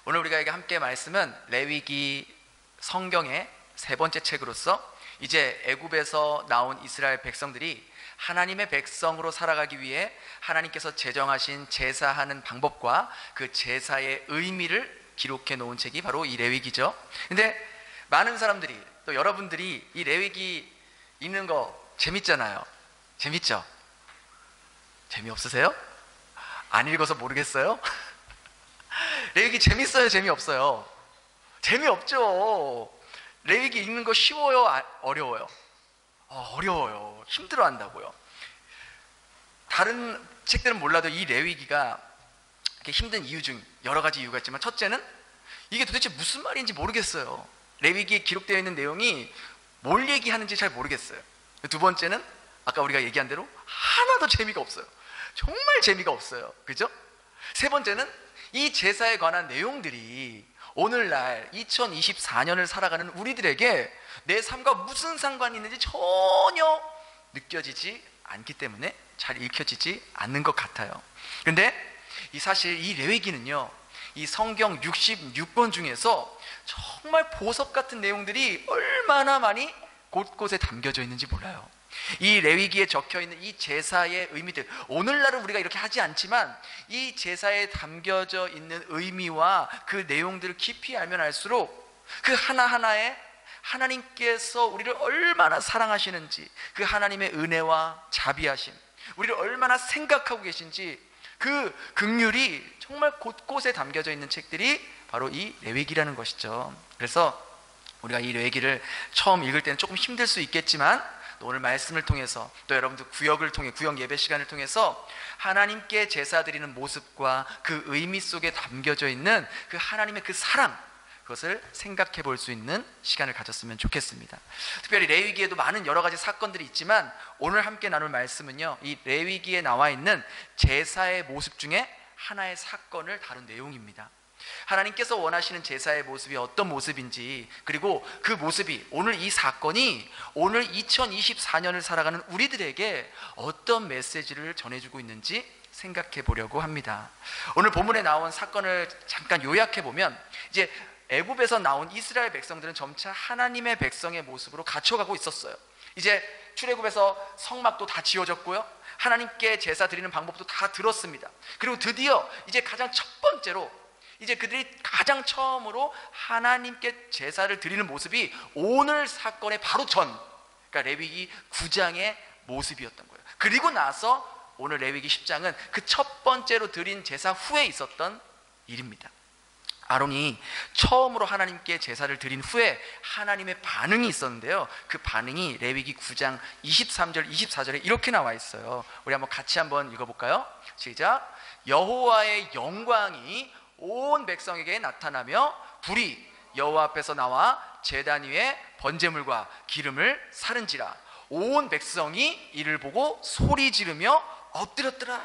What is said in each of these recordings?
오늘 우리가 함께 말씀은 레위기 성경의 세 번째 책으로서 이제 애굽에서 나온 이스라엘 백성들이 하나님의 백성으로 살아가기 위해 하나님께서 제정하신 제사하는 방법과 그 제사의 의미를 기록해 놓은 책이 바로 이 레위기죠. 근데 많은 사람들이, 또 여러분들이 이 레위기 읽는 거 재밌잖아요. 재밌죠? 재미없으세요? 안 읽어서 모르겠어요? 레위기 재밌어요? 재미없어요? 재미없죠. 레위기 읽는 거 쉬워요? 어려워요? 어려워요. 힘들어한다고요. 다른 책들은 몰라도 이 레위기가 힘든 이유 중 여러 가지 이유가 있지만, 첫째는 이게 도대체 무슨 말인지 모르겠어요. 레위기에 기록되어 있는 내용이 뭘 얘기하는지 잘 모르겠어요. 두 번째는 아까 우리가 얘기한 대로 하나도 재미가 없어요. 정말 재미가 없어요. 그죠? 세 번째는 이 제사에 관한 내용들이 오늘날 2024년을 살아가는 우리들에게 내 삶과 무슨 상관이 있는지 전혀 느껴지지 않기 때문에 잘 읽혀지지 않는 것 같아요. 근데 사실 이 레위기는요, 이 성경 66권 중에서 정말 보석 같은 내용들이 얼마나 많이 곳곳에 담겨져 있는지 몰라요. 이 레위기에 적혀있는 이 제사의 의미들, 오늘날은 우리가 이렇게 하지 않지만 이 제사에 담겨져 있는 의미와 그 내용들을 깊이 알면 알수록 그 하나하나에 하나님께서 우리를 얼마나 사랑하시는지, 그 하나님의 은혜와 자비하심, 우리를 얼마나 생각하고 계신지 그 긍휼이 정말 곳곳에 담겨져 있는 책들이 바로 이 레위기라는 것이죠. 그래서 우리가 이 레위기를 처음 읽을 때는 조금 힘들 수 있겠지만, 또 오늘 말씀을 통해서, 또 여러분들 구역을 통해, 구역 예배 시간을 통해서 하나님께 제사 드리는 모습과 그 의미 속에 담겨져 있는 그 하나님의 그 사랑, 그것을 생각해 볼 수 있는 시간을 가졌으면 좋겠습니다. 특별히 레위기에도 많은 여러 가지 사건들이 있지만, 오늘 함께 나눌 말씀은요, 이 레위기에 나와 있는 제사의 모습 중에 하나의 사건을 다룬 내용입니다. 하나님께서 원하시는 제사의 모습이 어떤 모습인지, 그리고 그 모습이, 오늘 이 사건이 오늘 2024년을 살아가는 우리들에게 어떤 메시지를 전해주고 있는지 생각해 보려고 합니다. 오늘 본문에 나온 사건을 잠깐 요약해 보면, 이제 애굽에서 나온 이스라엘 백성들은 점차 하나님의 백성의 모습으로 갇혀가고 있었어요. 이제 출애굽에서 성막도 다 지어졌고요, 하나님께 제사 드리는 방법도 다 들었습니다. 그리고 드디어 이제 가장 첫 번째로, 이제 그들이 가장 처음으로 하나님께 제사를 드리는 모습이 오늘 사건의 바로 전, 그러니까 레위기 9장의 모습이었던 거예요. 그리고 나서 오늘 레위기 10장은 그 첫 번째로 드린 제사 후에 있었던 일입니다. 아론이 처음으로 하나님께 제사를 드린 후에 하나님의 반응이 있었는데요, 그 반응이 레위기 9장 23절 24절에 이렇게 나와 있어요. 우리 한번 같이 한번 읽어볼까요? 시작. 여호와의 영광이 온 백성에게 나타나며 불이 여호와 앞에서 나와 제단 위에 번제물과 기름을 사른지라. 온 백성이 이를 보고 소리 지르며 엎드렸더라.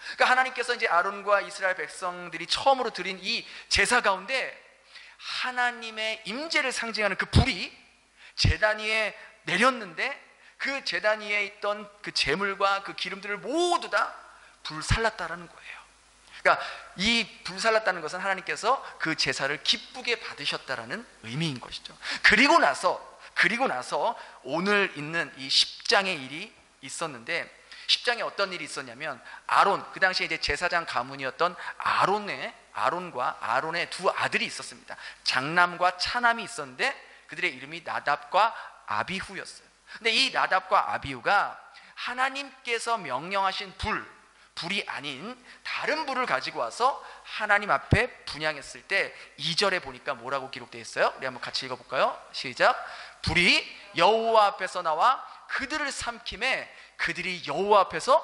그러니까 하나님께서 이제 아론과 이스라엘 백성들이 처음으로 드린 이 제사 가운데 하나님의 임재를 상징하는 그 불이 제단 위에 내렸는데, 그 제단 위에 있던 그 제물과 그 기름들을 모두 다 불살랐다라는 거예요. 그러니까 이 불살랐다는 것은 하나님께서 그 제사를 기쁘게 받으셨다라는 의미인 것이죠. 그리고 나서 오늘 있는 이 10장의 일이 있었는데, 10장에 어떤 일이 있었냐면, 아론, 그 당시에 이제 제사장 가문이었던 아론과 아론의 두 아들이 있었습니다. 장남과 차남이 있었는데 그들의 이름이 나답과 아비후였어요. 근데 이 나답과 아비후가 하나님께서 명령하신 불이 아닌 다른 불을 가지고 와서 하나님 앞에 분향했을 때 2절에 보니까 뭐라고 기록되어 있어요? 우리 한번 같이 읽어볼까요? 시작. 불이 여호와 앞에서 나와 그들을 삼킴에 그들이 여호와 앞에서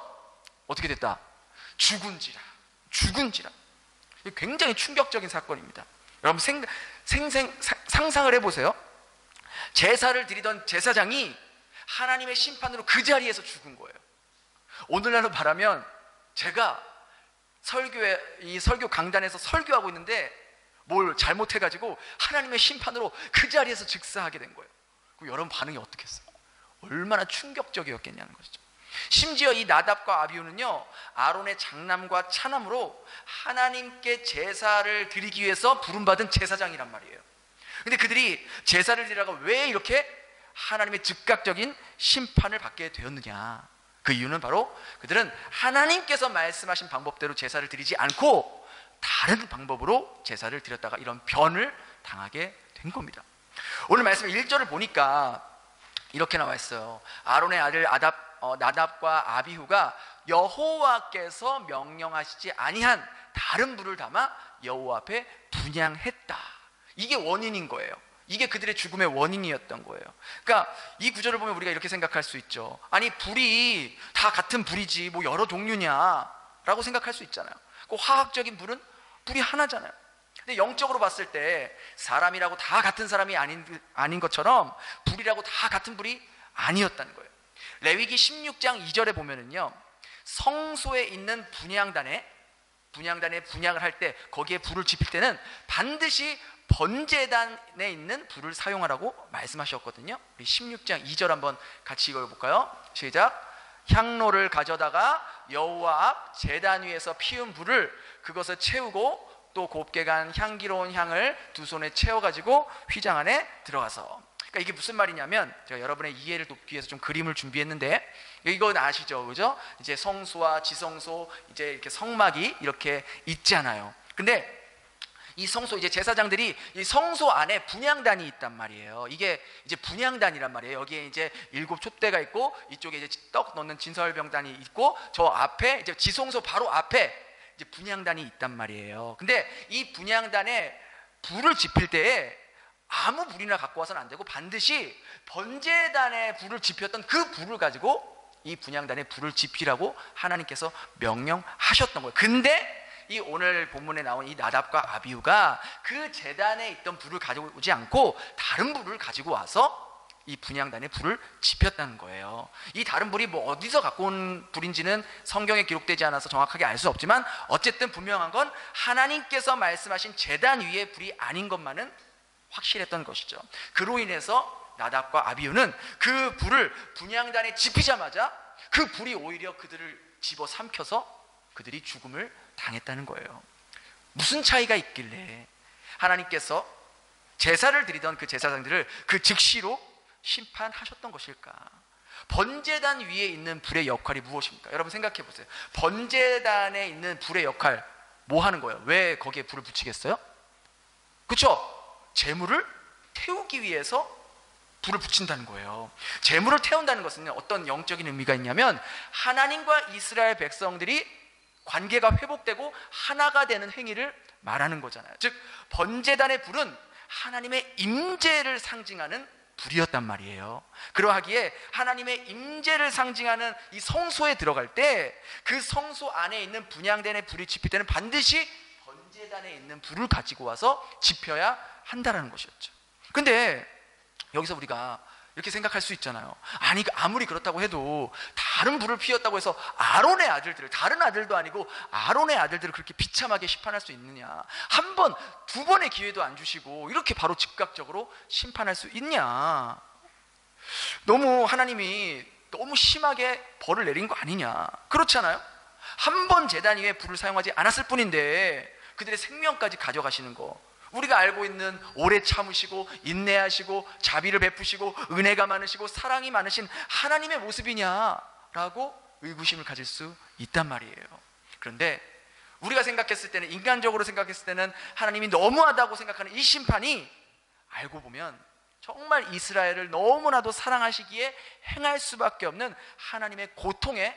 어떻게 됐다? 죽은지라. 굉장히 충격적인 사건입니다. 여러분 상상을 해보세요. 제사를 드리던 제사장이 하나님의 심판으로 그 자리에서 죽은 거예요. 오늘날로 말하면 제가 이 설교 강단에서 설교하고 있는데 뭘 잘못해가지고 하나님의 심판으로 그 자리에서 즉사하게 된 거예요. 그럼 여러분 반응이 어떻겠어요? 얼마나 충격적이었겠냐는 것이죠. 심지어 이 나답과 아비후는요, 아론의 장남과 차남으로 하나님께 제사를 드리기 위해서 부름받은 제사장이란 말이에요. 근데 그들이 제사를 드리다가 왜 이렇게 하나님의 즉각적인 심판을 받게 되었느냐? 그 이유는 바로 그들은 하나님께서 말씀하신 방법대로 제사를 드리지 않고 다른 방법으로 제사를 드렸다가 이런 변을 당하게 된 겁니다. 오늘 말씀 1절을 보니까 이렇게 나와 있어요. 아론의 아들 나답과 아비후가 여호와께서 명령하시지 아니한 다른 불을 담아 여호와 앞에 분향했다. 이게 원인인 거예요. 이게 그들의 죽음의 원인이었던 거예요. 그러니까 이 구절을 보면 우리가 이렇게 생각할 수 있죠. 아니, 불이 다 같은 불이지 뭐 여러 종류냐 라고 생각할 수 있잖아요. 그 화학적인 불은 불이 하나잖아요. 근데 영적으로 봤을 때 사람이라고 다 같은 사람이 아닌 것처럼 불이라고 다 같은 불이 아니었다는 거예요. 레위기 16장 2절에 보면은요, 성소에 있는 분향단에 분향을 할 때 거기에 불을 지필 때는 반드시 번제단에 있는 불을 사용하라고 말씀하셨거든요. 우리 16장 2절 한번 같이 읽어볼까요? 시작. 향로를 가져다가 여호와 앞 제단 위에서 피운 불을 그것을 채우고 또 곱게 간 향기로운 향을 두 손에 채워가지고 휘장 안에 들어가서. 그러니까 이게 무슨 말이냐면, 제가 여러분의 이해를 돕기 위해서 좀 그림을 준비했는데, 이건 아시죠, 그죠? 이제 성소와 지성소, 이제 이렇게 성막이 이렇게 있잖아요. 근데 이 성소, 이제 제사장들이 이 성소 안에 분향단이 있단 말이에요. 이게 이제 분향단이란 말이에요. 여기에 이제 7 촛대가 있고, 이쪽에 이제 떡 넣는 진설병단이 있고, 저 앞에 이제 지성소 바로 앞에 이제 분향단이 있단 말이에요. 근데 이 분향단에 불을 지필 때에 아무 불이나 갖고 와서는 안 되고 반드시 번제단에 불을 지폈던 그 불을 가지고 이 분향단에 불을 지피라고 하나님께서 명령하셨던 거예요. 근데 이 오늘 본문에 나온 이 나답과 아비후가 그 제단에 있던 불을 가지고 오지 않고 다른 불을 가지고 와서 이 분향단에 불을 지폈다는 거예요. 이 다른 불이 뭐 어디서 갖고 온 불인지는 성경에 기록되지 않아서 정확하게 알 수 없지만 어쨌든 분명한 건 하나님께서 말씀하신 제단 위의 불이 아닌 것만은 확실했던 것이죠. 그로 인해서 나답과 아비후는 그 불을 분향단에 지피자마자 그 불이 오히려 그들을 집어삼켜서 그들이 죽음을 당했다는 거예요. 무슨 차이가 있길래 하나님께서 제사를 드리던 그 제사장들을 그 즉시로 심판하셨던 것일까? 번제단 위에 있는 불의 역할이 무엇입니까? 여러분 생각해 보세요. 번제단에 있는 불의 역할 뭐 하는 거예요? 왜 거기에 불을 붙이겠어요? 그렇죠? 제물을 태우기 위해서 불을 붙인다는 거예요. 제물을 태운다는 것은 어떤 영적인 의미가 있냐면 하나님과 이스라엘 백성들이 관계가 회복되고 하나가 되는 행위를 말하는 거잖아요. 즉 번제단의 불은 하나님의 임재를 상징하는 불이었단 말이에요. 그러하기에 하나님의 임재를 상징하는 이 성소에 들어갈 때 그 성소 안에 있는 분향단의 불이 지필 때는 반드시 번제단에 있는 불을 가지고 와서 지펴야 한다라는 것이었죠. 근데 여기서 우리가 이렇게 생각할 수 있잖아요. 아니, 아무리 그렇다고 해도 다른 불을 피웠다고 해서 아론의 아들들을, 다른 아들도 아니고 아론의 아들들을 그렇게 비참하게 심판할 수 있느냐? 한 번, 두 번의 기회도 안 주시고 이렇게 바로 즉각적으로 심판할 수 있냐? 너무 하나님이 너무 심하게 벌을 내린 거 아니냐? 그렇잖아요. 한 번 제단 위에 불을 사용하지 않았을 뿐인데 그들의 생명까지 가져가시는 거, 우리가 알고 있는 오래 참으시고 인내하시고 자비를 베푸시고 은혜가 많으시고 사랑이 많으신 하나님의 모습이냐라고 의구심을 가질 수 있단 말이에요. 그런데 우리가 생각했을 때는, 인간적으로 생각했을 때는 하나님이 너무하다고 생각하는 이 심판이 알고 보면 정말 이스라엘을 너무나도 사랑하시기에 행할 수밖에 없는 하나님의 고통의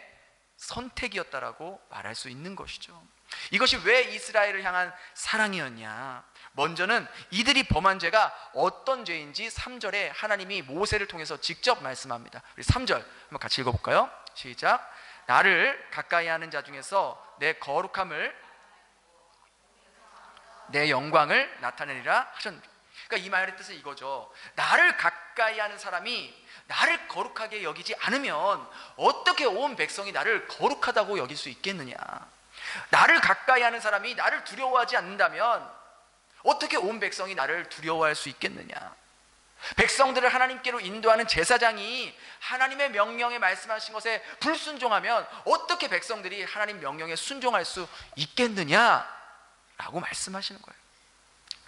선택이었다라고 말할 수 있는 것이죠. 이것이 왜 이스라엘을 향한 사랑이었냐? 먼저는 이들이 범한 죄가 어떤 죄인지 3절에 하나님이 모세를 통해서 직접 말씀합니다. 우리 3절 한번 같이 읽어볼까요? 시작. 나를 가까이 하는 자 중에서 내 거룩함을, 내 영광을 나타내리라 하셨습니다. 그러니까 이 말의 뜻은 이거죠. 나를 가까이 하는 사람이 나를 거룩하게 여기지 않으면 어떻게 온 백성이 나를 거룩하다고 여길 수 있겠느냐? 나를 가까이 하는 사람이 나를 두려워하지 않는다면 어떻게 온 백성이 나를 두려워할 수 있겠느냐? 백성들을 하나님께로 인도하는 제사장이 하나님의 명령에 말씀하신 것에 불순종하면 어떻게 백성들이 하나님 명령에 순종할 수 있겠느냐라고 말씀하시는 거예요.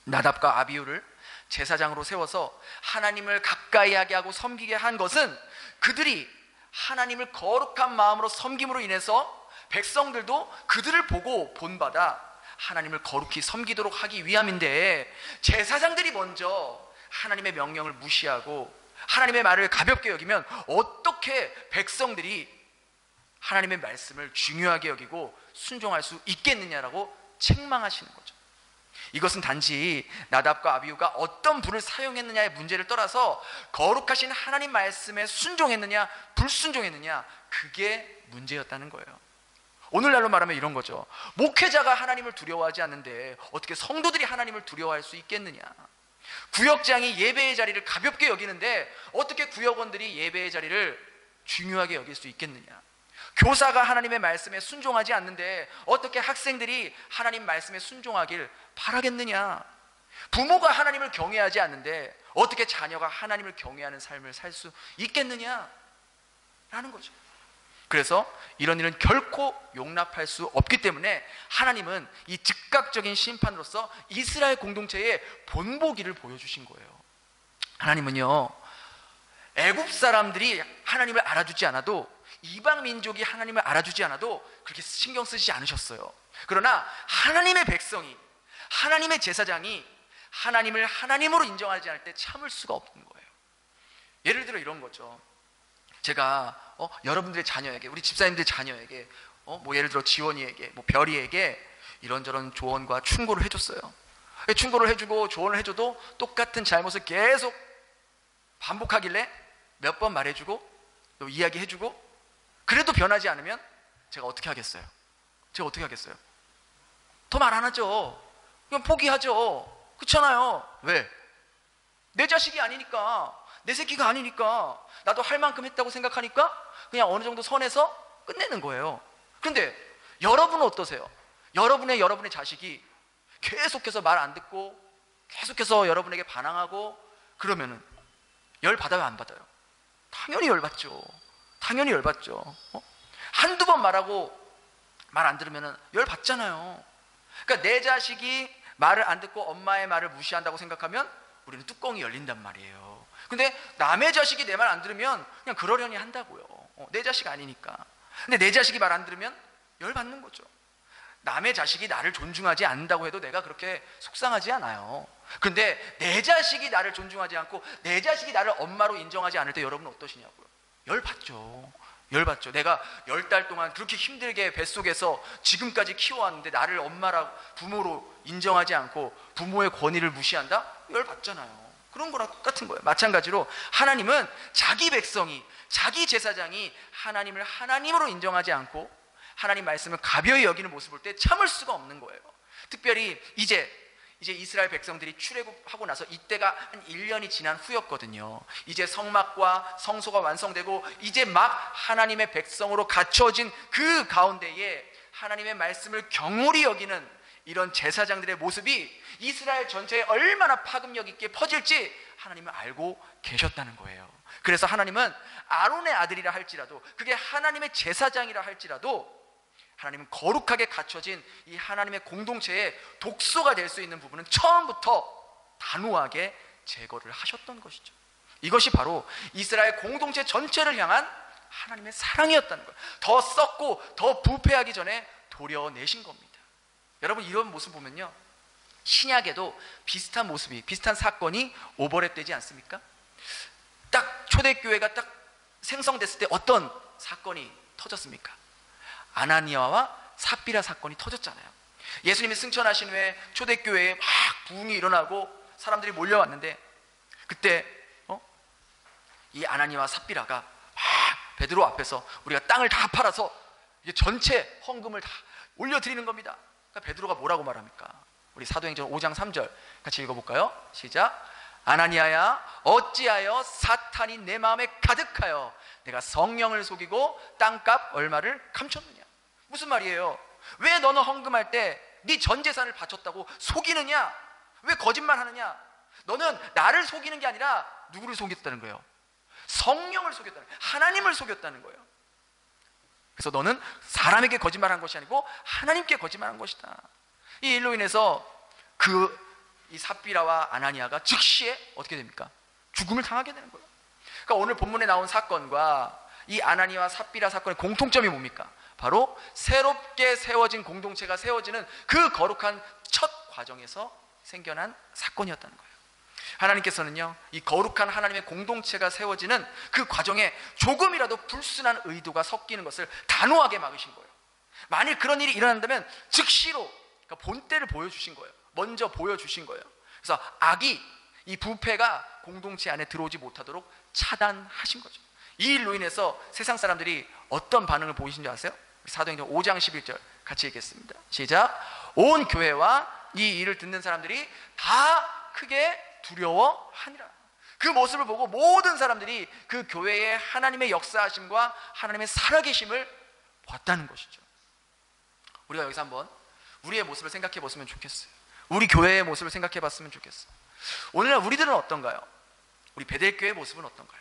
나답과 아비후를 제사장으로 세워서 하나님을 가까이 하게 하고 섬기게 한 것은 그들이 하나님을 거룩한 마음으로 섬김으로 인해서 백성들도 그들을 보고 본받아 하나님을 거룩히 섬기도록 하기 위함인데, 제사장들이 먼저 하나님의 명령을 무시하고 하나님의 말을 가볍게 여기면 어떻게 백성들이 하나님의 말씀을 중요하게 여기고 순종할 수 있겠느냐라고 책망하시는 거죠. 이것은 단지 나답과 아비후가 어떤 불을 사용했느냐의 문제를 떠나서 거룩하신 하나님 말씀에 순종했느냐 불순종했느냐, 그게 문제였다는 거예요. 오늘날로 말하면 이런 거죠. 목회자가 하나님을 두려워하지 않는데 어떻게 성도들이 하나님을 두려워할 수 있겠느냐. 구역장이 예배의 자리를 가볍게 여기는데 어떻게 구역원들이 예배의 자리를 중요하게 여길 수 있겠느냐. 교사가 하나님의 말씀에 순종하지 않는데 어떻게 학생들이 하나님 말씀에 순종하길 바라겠느냐. 부모가 하나님을 경외하지 않는데 어떻게 자녀가 하나님을 경외하는 삶을 살 수 있겠느냐 라는 거죠. 그래서 이런 일은 결코 용납할 수 없기 때문에 하나님은 이 즉각적인 심판으로서 이스라엘 공동체에 본보기를 보여주신 거예요. 하나님은요, 애굽 사람들이 하나님을 알아주지 않아도, 이방 민족이 하나님을 알아주지 않아도 그렇게 신경 쓰지 않으셨어요. 그러나 하나님의 백성이, 하나님의 제사장이 하나님을 하나님으로 인정하지 않을 때 참을 수가 없는 거예요. 예를 들어 이런 거죠. 제가 여러분들의 자녀에게, 우리 집사님들의 자녀에게, 뭐 예를 들어 지원이에게, 뭐 별이에게 이런저런 조언과 충고를 해줬어요. 충고를 해주고 조언을 해줘도 똑같은 잘못을 계속 반복하길래 몇 번 말해주고 또 이야기해주고 그래도 변하지 않으면 제가 어떻게 하겠어요? 더 말 안 하죠. 그냥 포기하죠. 그렇잖아요. 왜? 내 자식이 아니니까, 내 새끼가 아니니까, 나도 할 만큼 했다고 생각하니까 그냥 어느 정도 선에서 끝내는 거예요. 그런데 여러분은 어떠세요? 여러분의 자식이 계속해서 말 안 듣고 계속해서 여러분에게 반항하고 그러면은 열 받아요, 안 받아요? 당연히 열 받죠. 한두 번 말하고 말 안 들으면은 열 받잖아요. 그러니까 내 자식이 말을 안 듣고 엄마의 말을 무시한다고 생각하면 우리는 뚜껑이 열린단 말이에요. 근데 남의 자식이 내 말 안 들으면 그냥 그러려니 한다고요. 내 자식 아니니까. 근데 내 자식이 말 안 들으면 열 받는 거죠. 남의 자식이 나를 존중하지 않는다고 해도 내가 그렇게 속상하지 않아요. 근데 내 자식이 나를 존중하지 않고 내 자식이 나를 엄마로 인정하지 않을 때 여러분은 어떠시냐고요? 열 받죠. 내가 10달 동안 그렇게 힘들게 뱃속에서 지금까지 키워왔는데 나를 엄마라고, 부모로 인정하지 않고 부모의 권위를 무시한다? 열 받잖아요. 그런 거랑 똑같은 거예요. 마찬가지로 하나님은 자기 백성이, 자기 제사장이 하나님을 하나님으로 인정하지 않고 하나님 말씀을 가벼이 여기는 모습을 볼 때 참을 수가 없는 거예요. 특별히 이제 이스라엘 백성들이 출애굽하고 나서 이때가 한 1년이 지난 후였거든요. 이제 성막과 성소가 완성되고 이제 막 하나님의 백성으로 갖춰진 그 가운데에 하나님의 말씀을 경홀히 여기는 이런 제사장들의 모습이 이스라엘 전체에 얼마나 파급력 있게 퍼질지 하나님은 알고 계셨다는 거예요. 그래서 하나님은 아론의 아들이라 할지라도, 그게 하나님의 제사장이라 할지라도 하나님은 거룩하게 갖춰진 이 하나님의 공동체에 독소가 될 수 있는 부분은 처음부터 단호하게 제거를 하셨던 것이죠. 이것이 바로 이스라엘 공동체 전체를 향한 하나님의 사랑이었다는 거예요. 더 썩고 더 부패하기 전에 도려내신 겁니다. 여러분, 이런 모습 보면요, 신약에도 비슷한 모습이, 비슷한 사건이 오버랩되지 않습니까? 딱 초대교회가 딱 생성됐을 때 어떤 사건이 터졌습니까? 아나니아와 삽비라 사건이 터졌잖아요. 예수님이 승천하신 후에 초대교회에 막 부흥이 일어나고 사람들이 몰려왔는데, 그때 이 아나니아와 삽비라가 막 베드로 앞에서 우리가 땅을 다 팔아서 이제 전체 헌금을 다 올려드리는 겁니다. 그러니까 베드로가 뭐라고 말합니까? 우리 사도행전 5장 3절 같이 읽어볼까요? 시작. 아나니아야, 어찌하여 사탄이 내 마음에 가득하여 내가 성령을 속이고 땅값 얼마를 감췄느냐. 무슨 말이에요? 왜 너는 헌금할 때 네 전 재산을 바쳤다고 속이느냐? 왜 거짓말하느냐? 너는 나를 속이는 게 아니라 누구를 속였다는 거예요? 성령을 속였다는 거예요. 하나님을 속였다는 거예요. 그래서 너는 사람에게 거짓말한 것이 아니고 하나님께 거짓말한 것이다. 이 일로 인해서 이 삽비라와 아나니아가 즉시에 어떻게 됩니까? 죽음을 당하게 되는 거예요. 그러니까 오늘 본문에 나온 사건과 이 아나니아와 삽비라 사건의 공통점이 뭡니까? 바로 새롭게 세워진 공동체가 세워지는 그 거룩한 첫 과정에서 생겨난 사건이었다는 거예요. 하나님께서는요, 이 거룩한 하나님의 공동체가 세워지는 그 과정에 조금이라도 불순한 의도가 섞이는 것을 단호하게 막으신 거예요. 만일 그런 일이 일어난다면 즉시로, 그러니까 본때를 보여주신 거예요. 먼저 보여주신 거예요. 그래서 악이, 이 부패가 공동체 안에 들어오지 못하도록 차단하신 거죠. 이 일로 인해서 세상 사람들이 어떤 반응을 보이신 줄 아세요? 사도행전 5장 11절 같이 읽겠습니다. 시작. 온 교회와 이 일을 듣는 사람들이 다 크게 두려워하니라. 그 모습을 보고 모든 사람들이 그 교회의 하나님의 역사하심과 하나님의 살아계심을 봤다는 것이죠. 우리가 여기서 한번 우리의 모습을 생각해 봤으면 좋겠어요. 우리 교회의 모습을 생각해 봤으면 좋겠어요. 오늘날 우리들은 어떤가요? 우리 베델교회의 모습은 어떤가요?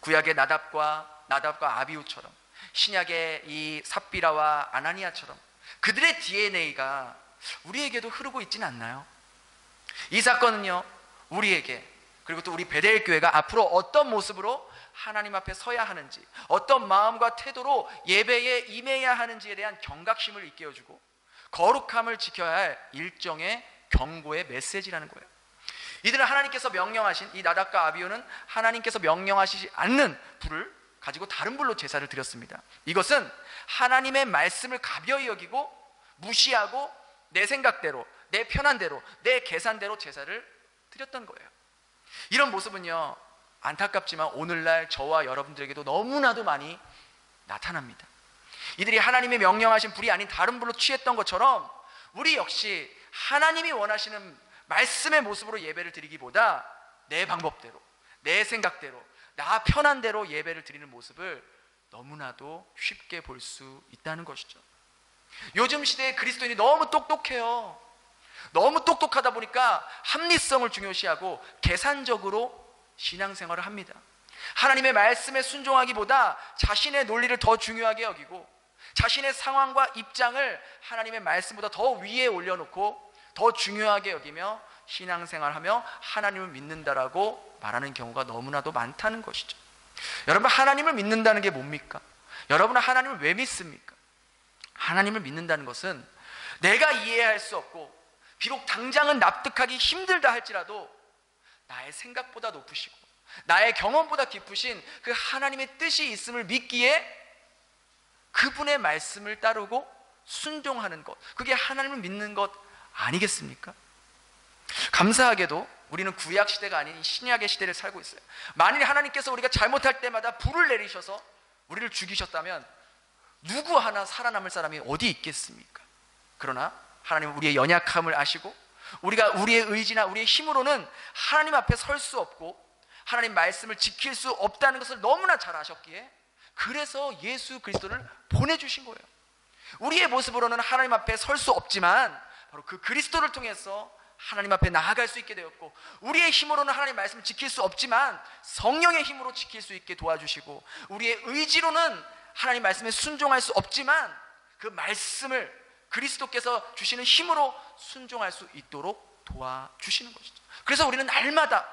구약의 나답과 아비후처럼, 신약의 이 삽비라와 아나니아처럼 그들의 DNA가 우리에게도 흐르고 있지는 않나요? 이 사건은요, 우리에게, 그리고 또 우리 베델교회가 앞으로 어떤 모습으로 하나님 앞에 서야 하는지, 어떤 마음과 태도로 예배에 임해야 하는지에 대한 경각심을 일깨워주고 거룩함을 지켜야 할 일종의 경고의 메시지라는 거예요. 이들은 하나님께서 명령하신, 이 나답과 아비후는 하나님께서 명령하시지 않는 불을 가지고 다른 불로 제사를 드렸습니다. 이것은 하나님의 말씀을 가벼이 여기고 무시하고 내 생각대로, 내 편한대로, 내 계산대로 제사를 드렸던 거예요. 이런 모습은요, 안타깝지만 오늘날 저와 여러분들에게도 너무나도 많이 나타납니다. 이들이 하나님의 명령하신 불이 아닌 다른 불로 취했던 것처럼 우리 역시 하나님이 원하시는 말씀의 모습으로 예배를 드리기보다 내 방법대로, 내 생각대로, 나 편한 대로 예배를 드리는 모습을 너무나도 쉽게 볼 수 있다는 것이죠. 요즘 시대의 그리스도인이 너무 똑똑해요. 너무 똑똑하다 보니까 합리성을 중요시하고 계산적으로 신앙생활을 합니다. 하나님의 말씀에 순종하기보다 자신의 논리를 더 중요하게 여기고 자신의 상황과 입장을 하나님의 말씀보다 더 위에 올려놓고 더 중요하게 여기며 신앙생활하며 하나님을 믿는다라고 말하는 경우가 너무나도 많다는 것이죠. 여러분, 하나님을 믿는다는 게 뭡니까? 여러분은 하나님을 왜 믿습니까? 하나님을 믿는다는 것은 내가 이해할 수 없고 비록 당장은 납득하기 힘들다 할지라도 나의 생각보다 높으시고 나의 경험보다 깊으신 그 하나님의 뜻이 있음을 믿기에 그분의 말씀을 따르고 순종하는 것, 그게 하나님을 믿는 것 아니겠습니까? 감사하게도 우리는 구약 시대가 아닌 신약의 시대를 살고 있어요. 만일 하나님께서 우리가 잘못할 때마다 불을 내리셔서 우리를 죽이셨다면 누구 하나 살아남을 사람이 어디 있겠습니까? 그러나 하나님은 우리의 연약함을 아시고 우리가 우리의 의지나 우리의 힘으로는 하나님 앞에 설 수 없고 하나님 말씀을 지킬 수 없다는 것을 너무나 잘 아셨기에 그래서 예수 그리스도를 보내주신 거예요. 우리의 모습으로는 하나님 앞에 설 수 없지만 바로 그 그리스도를 통해서 하나님 앞에 나아갈 수 있게 되었고, 우리의 힘으로는 하나님 말씀을 지킬 수 없지만 성령의 힘으로 지킬 수 있게 도와주시고, 우리의 의지로는 하나님 말씀에 순종할 수 없지만 그 말씀을 그리스도께서 주시는 힘으로 순종할 수 있도록 도와주시는 것이죠. 그래서 우리는 날마다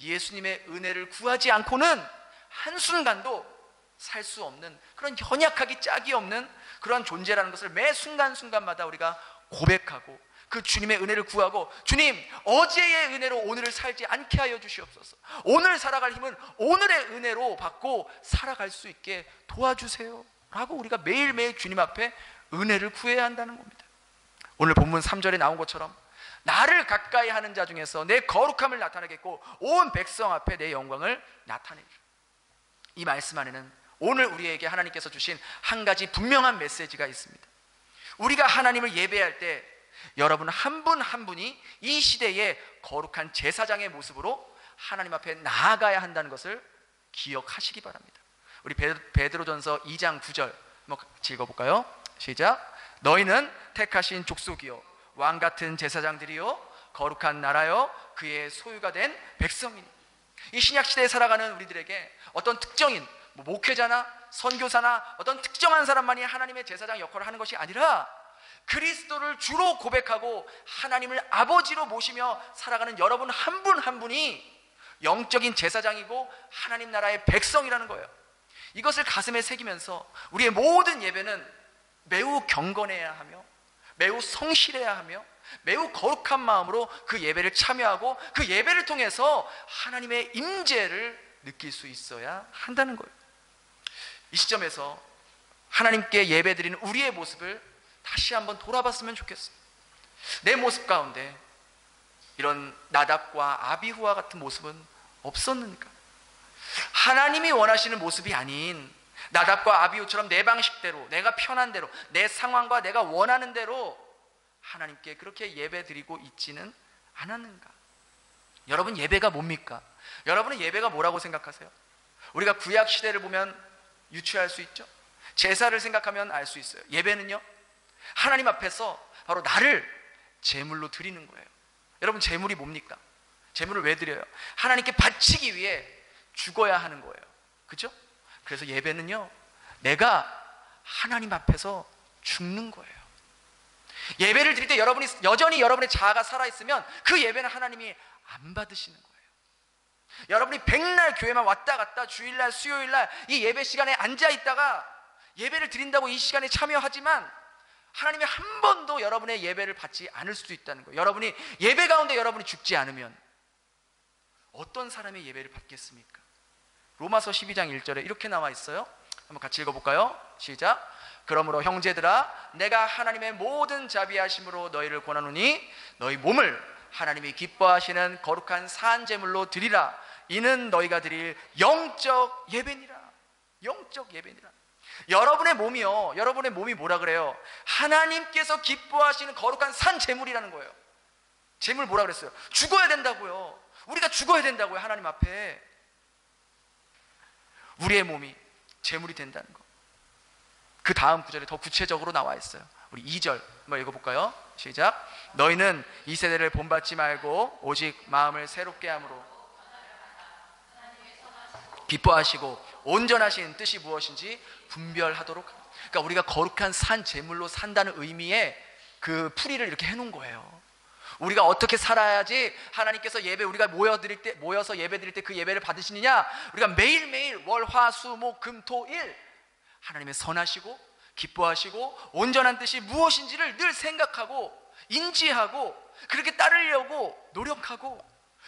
예수님의 은혜를 구하지 않고는 한순간도 살 수 없는 그런 연약하기 짝이 없는 그런 존재라는 것을 매 순간순간마다 우리가 고백하고 그 주님의 은혜를 구하고, 주님, 어제의 은혜로 오늘을 살지 않게 하여 주시옵소서. 오늘 살아갈 힘은 오늘의 은혜로 받고 살아갈 수 있게 도와주세요 라고 우리가 매일매일 주님 앞에 은혜를 구해야 한다는 겁니다. 오늘 본문 3절에 나온 것처럼 나를 가까이 하는 자 중에서 내 거룩함을 나타내겠고 온 백성 앞에 내 영광을 나타내리라. 이 말씀 안에는 오늘 우리에게 하나님께서 주신 한 가지 분명한 메시지가 있습니다. 우리가 하나님을 예배할 때 여러분 한 분 한 분이 이 시대의 거룩한 제사장의 모습으로 하나님 앞에 나아가야 한다는 것을 기억하시기 바랍니다. 우리 베드로전서 2장 9절 한번 같이 읽어볼까요? 시작. 너희는 택하신 족속이요 왕같은 제사장들이요 거룩한 나라요 그의 소유가 된 백성이니. 이 신약시대에 살아가는 우리들에게 어떤 특정인 목회자나 선교사나 어떤 특정한 사람만이 하나님의 제사장 역할을 하는 것이 아니라 그리스도를 주로 고백하고 하나님을 아버지로 모시며 살아가는 여러분 한 분 한 분이 영적인 제사장이고 하나님 나라의 백성이라는 거예요. 이것을 가슴에 새기면서 우리의 모든 예배는 매우 경건해야 하며 매우 성실해야 하며 매우 거룩한 마음으로 그 예배를 참여하고 그 예배를 통해서 하나님의 임재를 느낄 수 있어야 한다는 거예요. 이 시점에서 하나님께 예배드리는 우리의 모습을 다시 한번 돌아봤으면 좋겠어요. 내 모습 가운데 이런 나답과 아비후와 같은 모습은 없었는가? 하나님이 원하시는 모습이 아닌 나답과 아비후처럼 내 방식대로, 내가 편한 대로, 내 상황과 내가 원하는 대로 하나님께 그렇게 예배드리고 있지는 않았는가? 여러분, 예배가 뭡니까? 여러분은 예배가 뭐라고 생각하세요? 우리가 구약 시대를 보면 유추할 수 있죠. 제사를 생각하면 알 수 있어요. 예배는요, 하나님 앞에서 바로 나를 제물로 드리는 거예요. 여러분, 제물이 뭡니까? 제물을 왜 드려요? 하나님께 바치기 위해 죽어야 하는 거예요. 그죠? 그래서 예배는요, 내가 하나님 앞에서 죽는 거예요. 예배를 드릴 때 여러분이 여전히 여러분의 자아가 살아있으면 그 예배는 하나님이 안 받으시는 거예요. 여러분이 백날 교회만 왔다 갔다 주일날 수요일날 이 예배 시간에 앉아있다가 예배를 드린다고 이 시간에 참여하지만 하나님이 한 번도 여러분의 예배를 받지 않을 수도 있다는 거예요. 여러분이 예배 가운데 여러분이 죽지 않으면 어떤 사람의 예배를 받겠습니까? 로마서 12장 1절에 이렇게 나와 있어요. 한번 같이 읽어볼까요? 시작. 그러므로 형제들아, 내가 하나님의 모든 자비하심으로 너희를 권하노니 너희 몸을 하나님이 기뻐하시는 거룩한 산제물로 드리라. 이는 너희가 드릴 영적 예배니라. 영적 예배니라. 여러분의 몸이요, 여러분의 몸이 뭐라 그래요? 하나님께서 기뻐하시는 거룩한 산제물이라는 거예요. 제물 뭐라 그랬어요? 죽어야 된다고요. 우리가 죽어야 된다고요. 하나님 앞에 우리의 몸이 제물이 된다는 거. 그 다음 구절에 더 구체적으로 나와 있어요. 우리 2절 한번 읽어볼까요? 시작. 너희는 이 세대를 본받지 말고 오직 마음을 새롭게 함으로 기뻐하시고 온전하신 뜻이 무엇인지 분별하도록. 그러니까 우리가 거룩한 산 제물로 산다는 의미의 그 풀이를 이렇게 해놓은 거예요. 우리가 어떻게 살아야지 하나님께서 예배, 우리가 모여서 예배 드릴 때 그 예배를 받으시느냐? 우리가 매일매일 월, 화, 수, 목, 금, 토, 일 하나님의 선하시고 기뻐하시고 온전한 뜻이 무엇인지를 늘 생각하고 인지하고 그렇게 따르려고 노력하고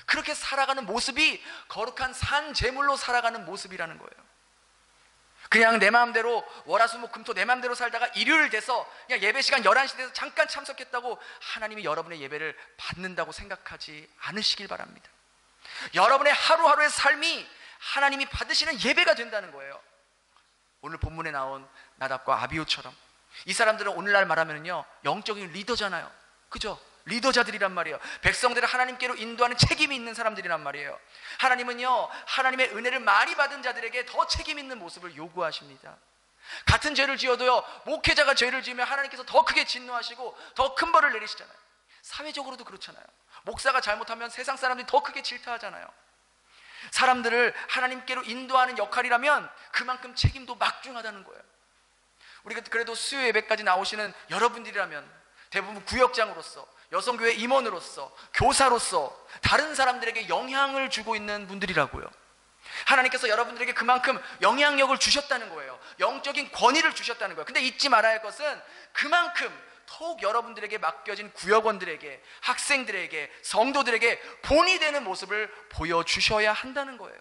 그렇게 살아가는 모습이 거룩한 산 제물로 살아가는 모습이라는 거예요. 그냥 내 마음대로 월화수목금토 내 마음대로 살다가 일요일 돼서 그냥 예배 시간 11시 돼서 잠깐 참석했다고 하나님이 여러분의 예배를 받는다고 생각하지 않으시길 바랍니다. 여러분의 하루하루의 삶이 하나님이 받으시는 예배가 된다는 거예요. 오늘 본문에 나온 나답과 아비후처럼 이 사람들은 오늘날 말하면요, 영적인 리더잖아요. 그죠? 리더자들이란 말이에요. 백성들을 하나님께로 인도하는 책임이 있는 사람들이란 말이에요. 하나님은요, 하나님의 은혜를 많이 받은 자들에게 더 책임 있는 모습을 요구하십니다. 같은 죄를 지어도요, 목회자가 죄를 지으면 하나님께서 더 크게 진노하시고 더 큰 벌을 내리시잖아요. 사회적으로도 그렇잖아요. 목사가 잘못하면 세상 사람들이 더 크게 질타하잖아요. 사람들을 하나님께로 인도하는 역할이라면 그만큼 책임도 막중하다는 거예요. 우리가 그래도 수요 예배까지 나오시는 여러분들이라면 대부분 구역장으로서, 여성교회 임원으로서, 교사로서 다른 사람들에게 영향을 주고 있는 분들이라고요. 하나님께서 여러분들에게 그만큼 영향력을 주셨다는 거예요. 영적인 권위를 주셨다는 거예요. 근데 잊지 말아야 할 것은 그만큼 더욱 여러분들에게 맡겨진 구역원들에게, 학생들에게, 성도들에게 본이 되는 모습을 보여주셔야 한다는 거예요.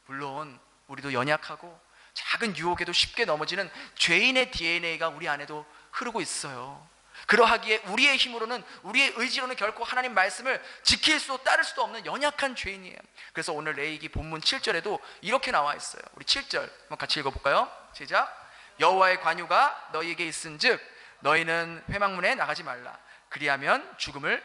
물론 우리도 연약하고 작은 유혹에도 쉽게 넘어지는 죄인의 DNA가 우리 안에도 흐르고 있어요. 그러하기에 우리의 힘으로는, 우리의 의지로는 결코 하나님 말씀을 지킬 수도 따를 수도 없는 연약한 죄인이에요. 그래서 오늘 레위기 본문 7절에도 이렇게 나와 있어요. 우리 7절 한번 같이 읽어볼까요? 시작. 여호와의 관유가 너희에게 있은즉 너희는 회막문에 나가지 말라. 그리하면 죽음을,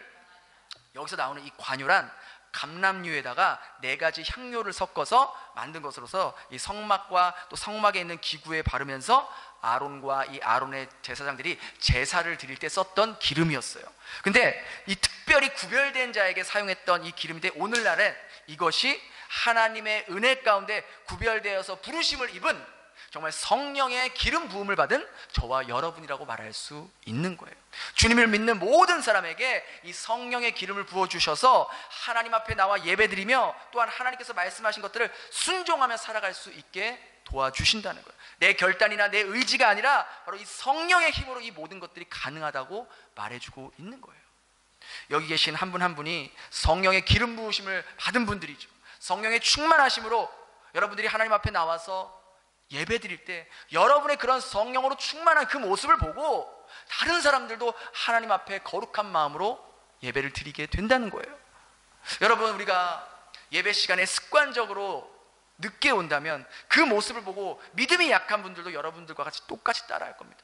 여기서 나오는 이 관유란 감람류에다가 4가지 향료를 섞어서 만든 것으로서 이 성막과 또 성막에 있는 기구에 바르면서 아론과 이 아론의 제사장들이 제사를 드릴 때 썼던 기름이었어요. 근데 이 특별히 구별된 자에게 사용했던 이 기름인데, 오늘날엔 이것이 하나님의 은혜 가운데 구별되어서 부르심을 입은 정말 성령의 기름 부음을 받은 저와 여러분이라고 말할 수 있는 거예요. 주님을 믿는 모든 사람에게 이 성령의 기름을 부어주셔서 하나님 앞에 나와 예배드리며 또한 하나님께서 말씀하신 것들을 순종하며 살아갈 수 있게 도와주신다는 거예요. 내 결단이나 내 의지가 아니라 바로 이 성령의 힘으로 이 모든 것들이 가능하다고 말해주고 있는 거예요. 여기 계신 한 분 한 분이 성령의 기름 부으심을 받은 분들이죠. 성령의 충만하심으로 여러분들이 하나님 앞에 나와서 예배 드릴 때 여러분의 그런 성령으로 충만한 그 모습을 보고 다른 사람들도 하나님 앞에 거룩한 마음으로 예배를 드리게 된다는 거예요. 여러분, 우리가 예배 시간에 습관적으로 늦게 온다면 그 모습을 보고 믿음이 약한 분들도 여러분들과 같이 똑같이 따라할 겁니다.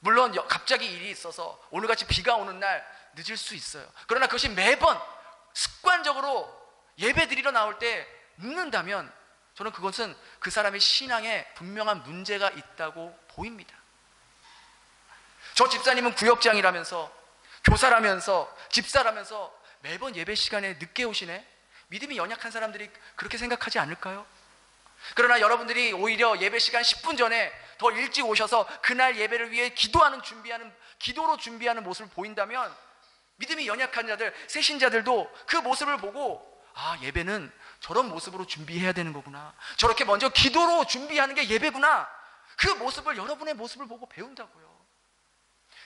물론 갑자기 일이 있어서 오늘같이 비가 오는 날 늦을 수 있어요. 그러나 그것이 매번 습관적으로 예배 드리러 나올 때 늦는다면 저는 그것은 그 사람의 신앙에 분명한 문제가 있다고 보입니다. 저 집사님은 구역장이라면서, 교사라면서, 집사라면서 매번 예배 시간에 늦게 오시네? 믿음이 연약한 사람들이 그렇게 생각하지 않을까요? 그러나 여러분들이 오히려 예배 시간 10분 전에 더 일찍 오셔서 그날 예배를 위해 기도로 준비하는 모습을 보인다면 믿음이 연약한 자들, 새신자들도 그 모습을 보고, 아, 예배는 저런 모습으로 준비해야 되는 거구나, 저렇게 먼저 기도로 준비하는 게 예배구나, 그 모습을, 여러분의 모습을 보고 배운다고요.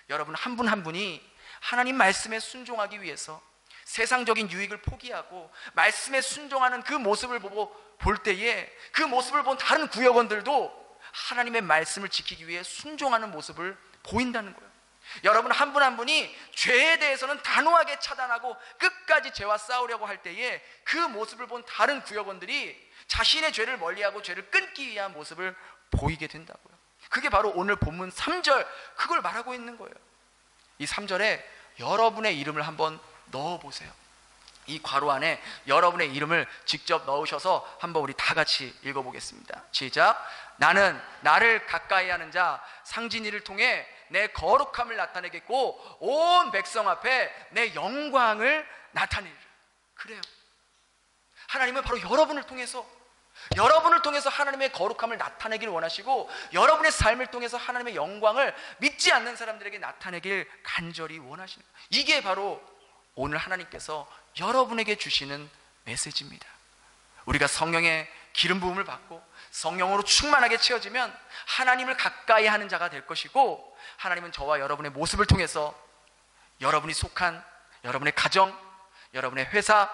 여러분 한 분 한 분이 하나님 말씀에 순종하기 위해서 세상적인 유익을 포기하고 말씀에 순종하는 그 모습을 보고 볼 때에 그 모습을 본 다른 구역원들도 하나님의 말씀을 지키기 위해 순종하는 모습을 보인다는 거예요. 여러분 한 분 한 분이 죄에 대해서는 단호하게 차단하고 끝까지 죄와 싸우려고 할 때에 그 모습을 본 다른 구역원들이 자신의 죄를 멀리하고 죄를 끊기 위한 모습을 보이게 된다고요. 그게 바로 오늘 본문 3절, 그걸 말하고 있는 거예요. 이 3절에 여러분의 이름을 한번 넣어보세요. 이 괄호 안에 여러분의 이름을 직접 넣으셔서 한번 우리 다 같이 읽어보겠습니다. 시작. 나는 나를 가까이 하는 자 상진이를 통해 내 거룩함을 나타내겠고 온 백성 앞에 내 영광을 나타내리라. 그래요. 하나님은 바로 여러분을 통해서 하나님의 거룩함을 나타내길 원하시고, 여러분의 삶을 통해서 하나님의 영광을 믿지 않는 사람들에게 나타내길 간절히 원하시는 거예요. 이게 바로 오늘 하나님께서 여러분에게 주시는 메시지입니다. 우리가 성령의 기름 부음을 받고 성령으로 충만하게 채워지면 하나님을 가까이 하는 자가 될 것이고, 하나님은 저와 여러분의 모습을 통해서 여러분이 속한 여러분의 가정, 여러분의 회사,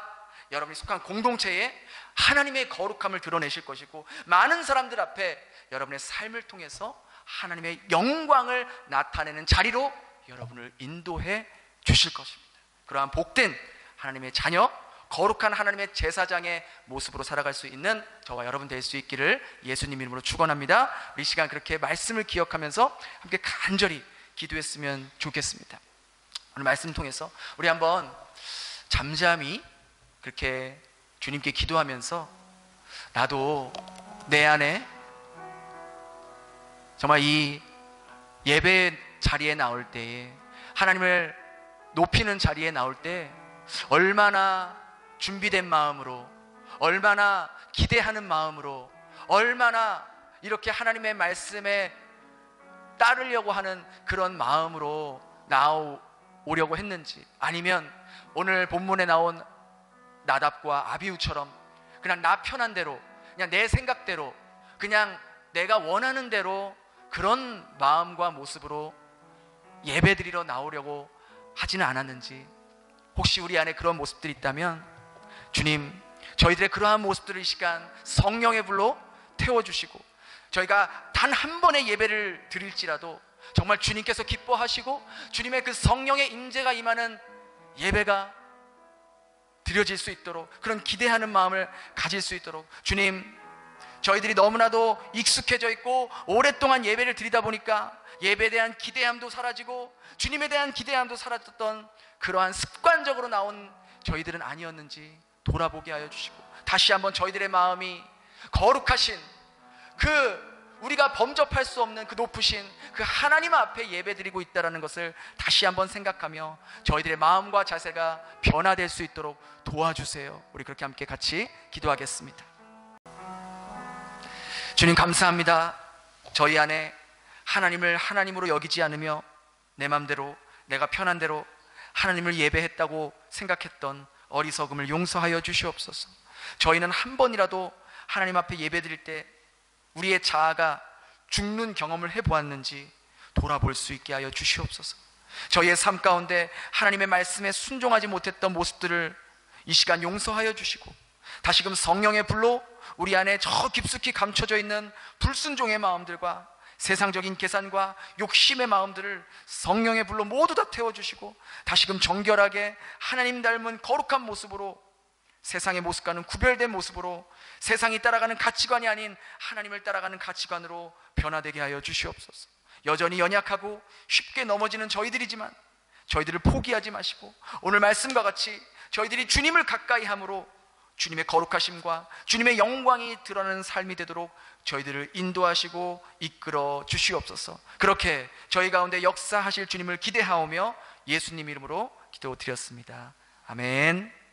여러분이 속한 공동체에 하나님의 거룩함을 드러내실 것이고, 많은 사람들 앞에 여러분의 삶을 통해서 하나님의 영광을 나타내는 자리로 여러분을 인도해 주실 것입니다. 그러한 복된 하나님의 자녀, 거룩한 하나님의 제사장의 모습으로 살아갈 수 있는 저와 여러분 될 수 있기를 예수님 이름으로 축원합니다. 이 시간 그렇게 말씀을 기억하면서 함께 간절히 기도했으면 좋겠습니다. 오늘 말씀 통해서 우리 한번 잠잠히 그렇게 주님께 기도하면서, 나도 내 안에 정말 이 예배 자리에 나올 때에, 하나님을 높이는 자리에 나올 때 얼마나 준비된 마음으로, 얼마나 기대하는 마음으로, 얼마나 이렇게 하나님의 말씀에 따르려고 하는 그런 마음으로 나오려고 했는지, 아니면 오늘 본문에 나온 나답과 아비후처럼 그냥 나 편한 대로, 그냥 내 생각대로, 그냥 내가 원하는 대로 그런 마음과 모습으로 예배드리러 나오려고 하지는 않았는지, 혹시 우리 안에 그런 모습들이 있다면 주님, 저희들의 그러한 모습들을 이 시간 성령의 불로 태워주시고, 저희가 단 한 번의 예배를 드릴지라도 정말 주님께서 기뻐하시고 주님의 그 성령의 임재가 임하는 예배가 드려질 수 있도록, 그런 기대하는 마음을 가질 수 있도록, 주님, 저희들이 너무나도 익숙해져 있고 오랫동안 예배를 드리다 보니까 예배에 대한 기대함도 사라지고 주님에 대한 기대함도 사라졌던 그러한 습관적으로 나온 저희들은 아니었는지 돌아보게 하여 주시고, 다시 한번 저희들의 마음이 거룩하신 우리가 범접할 수 없는 그 높으신 그 하나님 앞에 예배드리고 있다는 것을 다시 한번 생각하며 저희들의 마음과 자세가 변화될 수 있도록 도와주세요. 우리 그렇게 함께 같이 기도하겠습니다. 주님, 감사합니다. 저희 안에 하나님을 하나님으로 여기지 않으며 내 맘대로, 내가 편한 대로 하나님을 예배했다고 생각했던 어리석음을 용서하여 주시옵소서. 저희는 한 번이라도 하나님 앞에 예배드릴 때 우리의 자아가 죽는 경험을 해보았는지 돌아볼 수 있게 하여 주시옵소서. 저희의 삶 가운데 하나님의 말씀에 순종하지 못했던 모습들을 이 시간 용서하여 주시고, 다시금 성령의 불로 우리 안에 저 깊숙이 감춰져 있는 불순종의 마음들과 세상적인 계산과 욕심의 마음들을 성령의 불로 모두 다 태워주시고, 다시금 정결하게 하나님 닮은 거룩한 모습으로, 세상의 모습과는 구별된 모습으로, 세상이 따라가는 가치관이 아닌 하나님을 따라가는 가치관으로 변화되게 하여 주시옵소서. 여전히 연약하고 쉽게 넘어지는 저희들이지만 저희들을 포기하지 마시고, 오늘 말씀과 같이 저희들이 주님을 가까이 함으로 주님의 거룩하심과 주님의 영광이 드러나는 삶이 되도록 저희들을 인도하시고 이끌어 주시옵소서. 그렇게 저희 가운데 역사하실 주님을 기대하오며 예수님 이름으로 기도드렸습니다. 아멘.